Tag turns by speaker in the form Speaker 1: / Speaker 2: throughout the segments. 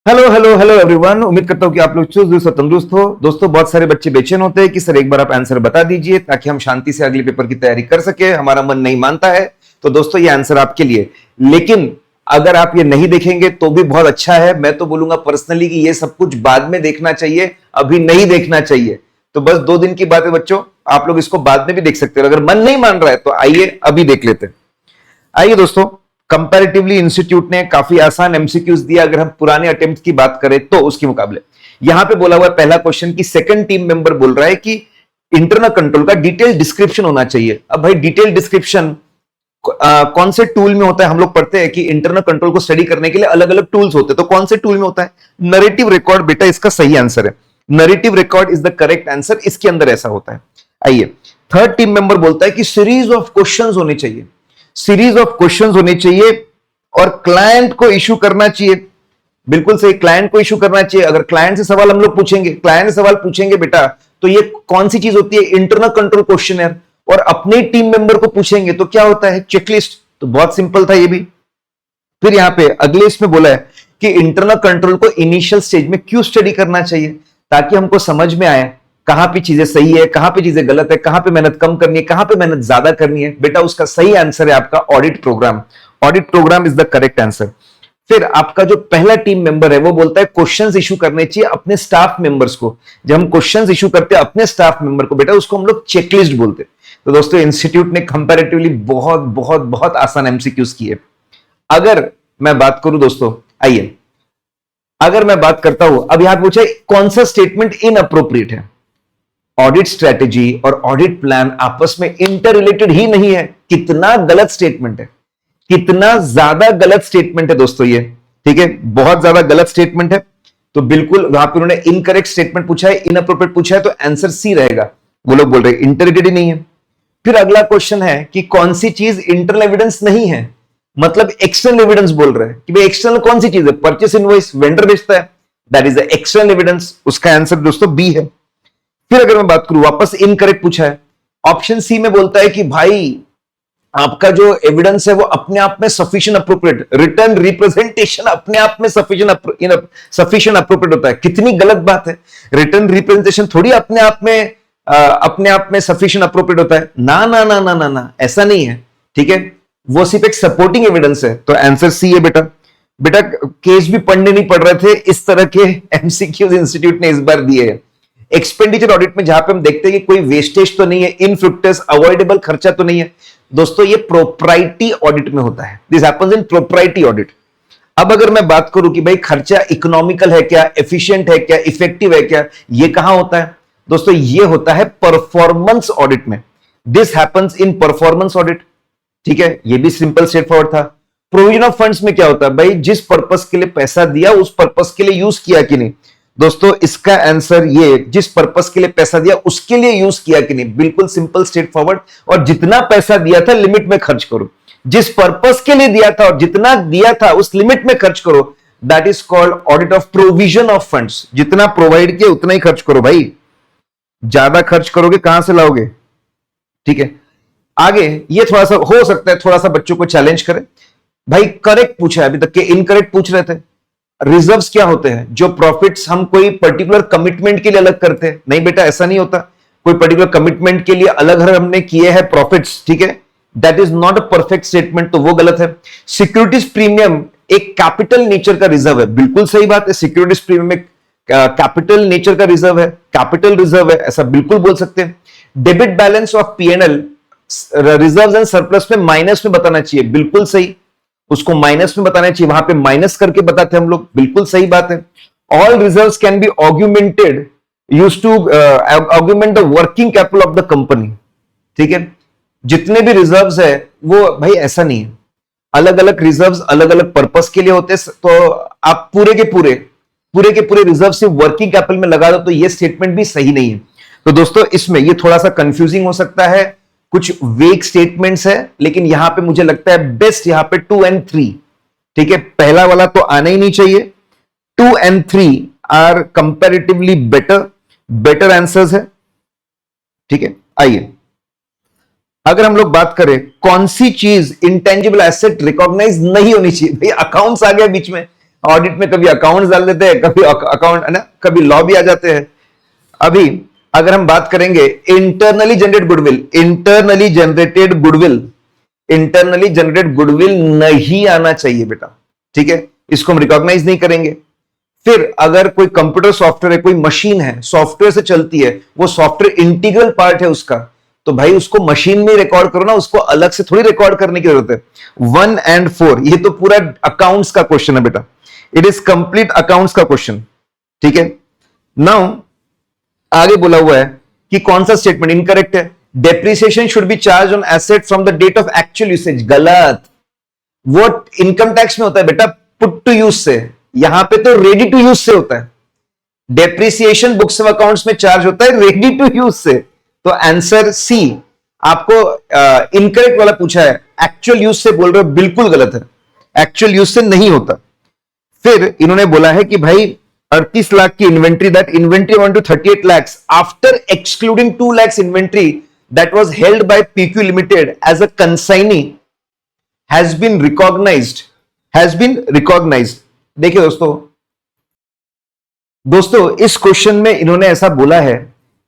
Speaker 1: Hello hello hello everyone. उम्मीद करता हूँ कि आप लोग चुस्त और तंदुरुस्त हो। दोस्तों, बहुत सारे बच्चे बेचैन होते हैं कि सर एक बार आप आंसर बता दीजिए ताकि हम शांति से अगले पेपर की तैयारी कर सके। हमारा मन नहीं मानता है। तो दोस्तों, ये आंसर आपके लिए। लेकिन अगर आप ये नहीं देखेंगे तो भी बहुत अच्छा है। मैं तो बोलूंगा पर्सनली कि ये सब कुछ बाद में देखना चाहिए, अभी नहीं देखना चाहिए। तो बस 2 दिन की बात है बच्चों, आप लोग इसको बाद में भी देख सकते हो। अगर मन नहीं मान रहा है तो आइए अभी देख लेते हैं। आइए दोस्तों, कंपैरेटिवली इंस्टीट्यूट ने काफी आसान एमसीक्यूज दिया अगर हम पुराने अटेम्प्ट की बात करें तो उसके मुकाबले। यहां पे बोला हुआ है पहला क्वेश्चन की सेकंड टीम मेंबर बोल रहा है कि इंटरनल कंट्रोल का डिटेल डिस्क्रिप्शन होना चाहिए। अब भाई डिटेल डिस्क्रिप्शन कौन से टूल में होता है? हम लोग पढ़ते हैं कि इंटरनल कंट्रोल को स्टडी करने के लिए अलग अलग टूल्स होते हैं। तो कौन से टूल में होता है? Narrative record. बेटा इसका सही आंसर है, narrative record is the correct answer. इसके अंदर ऐसा होता है। आइए, थर्ड टीम मेंबर बोलता है कि सीरीज ऑफ क्वेश्चंस होने चाहिए, सीरीज ऑफ क्वेश्चंस होने चाहिए और क्लाइंट को इशू करना चाहिए। बिल्कुल सही, क्लाइंट को इशू करना चाहिए। अगर क्लाइंट से सवाल हम लोग पूछेंगे, क्लाइंट से सवाल पूछेंगे बेटा, तो ये कौन सी चीज होती है? Internal control questionnaire. और अपने टीम मेंबर को पूछेंगे तो क्या होता है? चेकलिस्ट। तो बहुत सिंपल था ये भी। फिर यहां पे अगले इसमें बोला है कि इंटरनल कंट्रोल को इनिशियल स्टेज में क्यों स्टडी करना चाहिए, ताकि हमको समझ में आए कहां पे चीजें सही है, कहां पे चीजें गलत है, कहां पे मेहनत कम करनी है, कहां पे मेहनत ज्यादा करनी है। बेटा उसका सही आंसर है आपका audit programme. Audit programme is the correct answer. फिर आपका जो पहला टीम मेंबर है वो बोलता है क्वेश्चंस इशू करने चाहिए अपने स्टाफ मेंबर्स को। जब हम क्वेश्चंस इशू करते हैं अपने स्टाफ मेंबर को, बेटा उसको हम लोग चेकलिस्ट बोलते हैं। तो दोस्तों, इंस्टीट्यूट ने कंपैरेटिवली बहुत बहुत बहुत आसान एमसीक्यूज किए। अगर मैं बात करूं दोस्तों, आइए, अगर मैं बात करता हूं, अब यहां पूछा कौन सा स्टेटमेंट इनअप्रोप्रिएट है? ऑडिट स्ट्रेटेजी और ऑडिट प्लान आपस में इंटर रिलेटेड ही नहीं है। कितना गलत स्टेटमेंट है, कितना ज्यादा गलत स्टेटमेंट है दोस्तों ये। ठीक है, बहुत ज्यादा गलत स्टेटमेंट है। तो बिल्कुल वहां पर उन्होंने इनकरेक्ट स्टेटमेंट पूछा है, इनअप्रोप्रिएट पूछा है, तो आंसर सी रहेगा। वो लोग बोल रहे हैं इंटर रिलेटेड ही नहीं है। फिर अगला क्वेश्चन है कि कौन सी चीज इंटरनल एविडेंस नहीं है, मतलब एक्सटर्नल एविडेंस बोल रहे हैं कि भाई एक्सटर्नल कौन सी चीज है? परचेस इनवॉइस, वेंडर बेचता है, that is the external evidence. उसका आंसर दोस्तों बी है। फिर अगर मैं बात करूं, वापस इनकरेक्ट पूछा है। ऑप्शन सी में बोलता है कि भाई आपका जो एविडेंस है वो अपने आप में सफिशिएंट अप्रोप्रिएट, रिटर्न रिप्रेजेंटेशन अपने आप में सफिशिएंट अप्रोप्रिएट होता है। कितनी गलत बात है। रिटर्न रिप्रेजेंटेशन थोड़ी अपने आप में सफिशिएंट अप्रोप्रिएट होता है। ना ना ना ना ना ना, ऐसा नहीं है। ठीक है, वो सिर्फ एक सपोर्टिंग एविडेंस है। तो आंसर सी है बेटा। बेटा केस भी पढ़ने नहीं पड़ रहे थे, इस तरह के एमसीक्यूज इंस्टीट्यूट ने इस बार दिए हैं। एक्सपेंडिचर ऑडिट में जहां पे हम देखते हैं कि कोई वेस्टेज तो नहीं है, इनफ्रुक्टस अवॉइडेबल खर्चा तो नहीं है, दोस्तों ये प्रोप्राइटी ऑडिट में होता है। This happens in propriety audit. अब अगर मैं बात करूं कि भाई खर्चा इकोनॉमिकल है क्या, एफिशिएंट है क्या, इफेक्टिव है क्या, ये कहां होता है दोस्तों? ये होता है परफॉर्मेंस ऑडिट में। This happens in performance audit. ठीक है, ये भी सिंपल स्ट्रेट फॉरवर्ड था। प्रोविजन ऑफ फंड्स में क्या होता है? भाई जिस पर्पस के लिए पैसा दिया उस पर्पस के लिए यूज किया कि नहीं। दोस्तों इसका आंसर ये, जिस पर्पस के लिए पैसा दिया उसके लिए यूज किया कि नहीं। बिल्कुल सिंपल स्ट्रेट फॉरवर्ड। और जितना पैसा दिया था लिमिट में खर्च करो। जिस पर्पस के लिए दिया था और जितना दिया था उस लिमिट में खर्च करो। That is called audit of provision of funds. जितना प्रोवाइड किया उतना ही खर्च करो भाई, ज्यादा खर्च करोगे कहां से लाओगे? ठीक है, आगे ये थोड़ा सा हो सकता है थोड़ा सा बच्चों को चैलेंज करे। भाई करेक्ट पूछा है, अभी तक के इनकरेक्ट पूछ रहे थे। रिजर्व्स क्या होते हैं? जो प्रॉफिट्स हम कोई पर्टिकुलर कमिटमेंट के लिए अलग करते हैं। नहीं बेटा ऐसा नहीं होता। कोई पर्टिकुलर कमिटमेंट के लिए अलग हमने किए हैं प्रॉफिट्स, ठीक है, that is not a perfect statement, तो वो गलत है। सिक्योरिटीज प्रीमियम एक कैपिटल नेचर का रिजर्व है, बिल्कुल सही बात है। सिक्योरिटीज प्रीमियम एक कैपिटल नेचर का रिजर्व है, कैपिटल रिजर्व है, ऐसा बिल्कुल बोल सकते हैं। Debit balance of PNL reserves and surplus में माइनस में बताना चाहिए, बिल्कुल सही। उसको माइनस में बताना चाहिए, वहां पे माइनस करके बताते हैं हम लोग, बिल्कुल सही बात है। All reserves can be augmented, used to augment the working capital of the company. ठीक है, जितने भी रिजर्व्स है वो भाई ऐसा नहीं है, अलग अलग रिजर्व्स अलग अलग पर्पस के लिए होते हैं। तो आप पूरे के पूरे रिजर्व सिर्फ वर्किंग कैपिटल में लगा दो तो ये स्टेटमेंट भी सही नहीं है। तो दोस्तों इसमें ये थोड़ा सा कंफ्यूजिंग हो सकता है, कुछ वेग स्टेटमेंट्स है, लेकिन यहां पे मुझे लगता है बेस्ट यहां पे 2 और 3। ठीक है, पहला वाला तो आना ही नहीं चाहिए। 2 और 3 आर कंपैरेटिवली बेटर आंसर्स है। ठीक है, आइए अगर हम लोग बात करें कौन सी चीज इंटेंजिबल एसेट रिकॉग्नाइज नहीं होनी चाहिए। भाई अकाउंट्स आ गया बीच में ऑडिट में कभी अकाउंट्स डाल देते हैं, कभी अकाउंट है ना, कभी लॉ भी आ जाते हैं। अभी अगर हम बात करेंगे internally generated goodwill, internally generated goodwill, internally generated goodwill नहीं आना चाहिए बेटा, ठीक है, इसको हम रिकॉग्नाइज नहीं करेंगे। फिर अगर कोई कंप्यूटर सॉफ्टवेयर है, कोई मशीन है, सॉफ्टवेयर से चलती है, वो सॉफ्टवेयर इंटीग्रल पार्ट है उसका, तो भाई उसको मशीन में रिकॉर्ड करो ना, उसको अलग से थोड़ी रिकॉर्ड करने की जरूरत है। 1 and 4 ये तो पूरा अकाउंट्स का क्वेश्चन है बेटा, इट इज कंप्लीट अकाउंट्स का क्वेश्चन, ठीक है। नाउ आगे बोला हुआ है कि कौन सा स्टेटमेंट इनकरेक्ट है, depreciation should be charge on asset from the date of actual usage, गलत। वो इनकम टैक्स में होता है बेटा पुट टू यूज से, यहां पे तो रेडी टू यूज से होता है। डेप्रिसिएशन बुक्स ऑफ अकाउंट्स में चार्ज होता है रेडी टू यूज से, तो आंसर सी आपको इनकरेक्ट वाला पूछा है, एक्चुअल यूज से बोल रहे हो, बिल्कुल गलत है, एक्चुअल यूज से नहीं होता। फिर इन्होंने बोला है कि भाई 38 लाख की inventory, that inventory amount to 38 lakhs after excluding 2 lakhs inventory that was held by PQ Limited as a consignee has been recognised, has been recognised. देखिए दोस्तों इस क्वेश्चन में इन्होंने ऐसा बोला है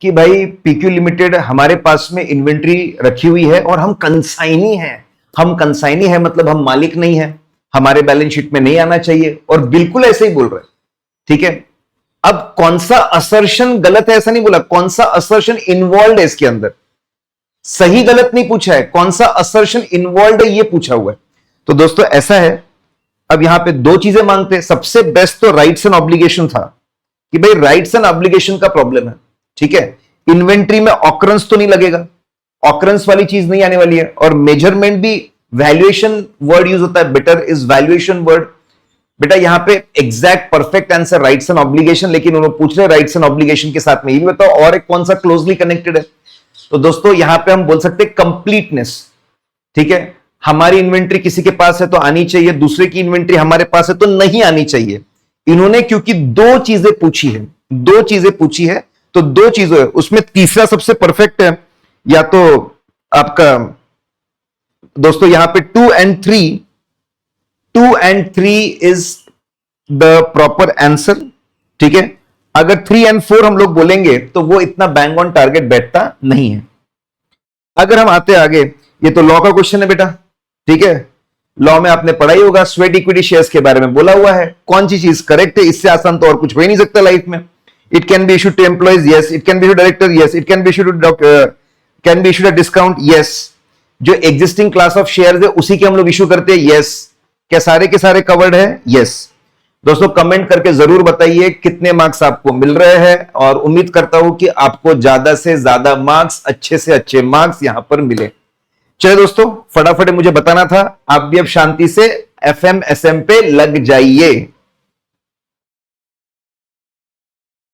Speaker 1: कि भाई पीक्यू लिमिटेड हमारे पास में इन्वेंट्री रखी हुई है और हम कंसाइनी हैं, हम कंसाइनी है मतलब हम मालिक नहीं है, हमारे बैलेंस शीट में नहीं आना चाहिए, और बिल्कुल ऐसे ही बोल रहे हैं, ठीक है। अब कौन सा असर्शन गलत है ऐसा नहीं बोला, कौन सा असर्शन इन्वॉल्व है इसके अंदर, सही गलत नहीं पूछा है, कौन सा असर्शन इन्वॉल्व है ये पूछा हुआ है। तो दोस्तों ऐसा है, अब यहां पे दो चीजें मांगते हैं, सबसे बेस्ट तो राइट्स एंड ऑब्लिगेशन था कि भाई राइट्स एंड ऑब्लिगेशन का प्रॉब्लम है, ठीक है। इन्वेंट्री में ऑकरेंस तो नहीं लगेगा, ऑकरेंस वाली चीज नहीं आने वाली है, और मेजरमेंट भी वैल्यूएशन वर्ड यूज होता है, बेटर इज वैल्यूएशन वर्ड। बेटा यहां पे exact perfect answer rights and obligation, लेकिन उन्होंने पूछ रहे राइट्स एंड ऑब्लिगेशन के साथ में ये भी बताओ और एक कौन सा क्लोजली कनेक्टेड है। तो दोस्तों यहां पे हम बोल सकते हैं कंप्लीटनेस, ठीक है। हमारी इन्वेंट्री किसी के पास है तो आनी चाहिए, दूसरे की इन्वेंट्री हमारे पास है तो नहीं आनी चाहिए। इन्होंने क्योंकि दो चीजें पूछी है, दो चीजें पूछी है, तो दो चीजें उसमें तीसरा सबसे परफेक्ट है, या तो आपका दोस्तों यहां पे 2 and 3 is the proper answer, ठीक है। अगर 3 and 4 हम लोग बोलेंगे तो वो इतना बैंग ऑन टारगेट बैठता नहीं है। अगर हम आते आगे, ये तो लॉ का क्वेश्चन है बेटा, ठीक है। लॉ में आपने पढ़ा ही होगा, स्वेट इक्विटी शेयर्स के बारे में बोला हुआ है, कौन सी चीज करेक्ट है, इससे आसान तो और कुछ हो ही नहीं सकता लाइफ में। It can be issued to employees, yes. It can be issued director, yes. It can be issued can be issued a discount, yes. जो एग्जिस्टिंग क्लास ऑफ शेयर्स है उसी के हम लोग इशू करते हैं, यस। क्या सारे के सारे कवर्ड है, यस। दोस्तों कमेंट करके जरूर बताइए कितने मार्क्स आपको मिल रहे हैं, और उम्मीद करता हूं कि आपको ज्यादा से ज्यादा मार्क्स, अच्छे से अच्छे मार्क्स यहां पर मिले। चलिए दोस्तों फटाफट मुझे बताना था, आप भी अब शांति से FM SM पे लग जाइए।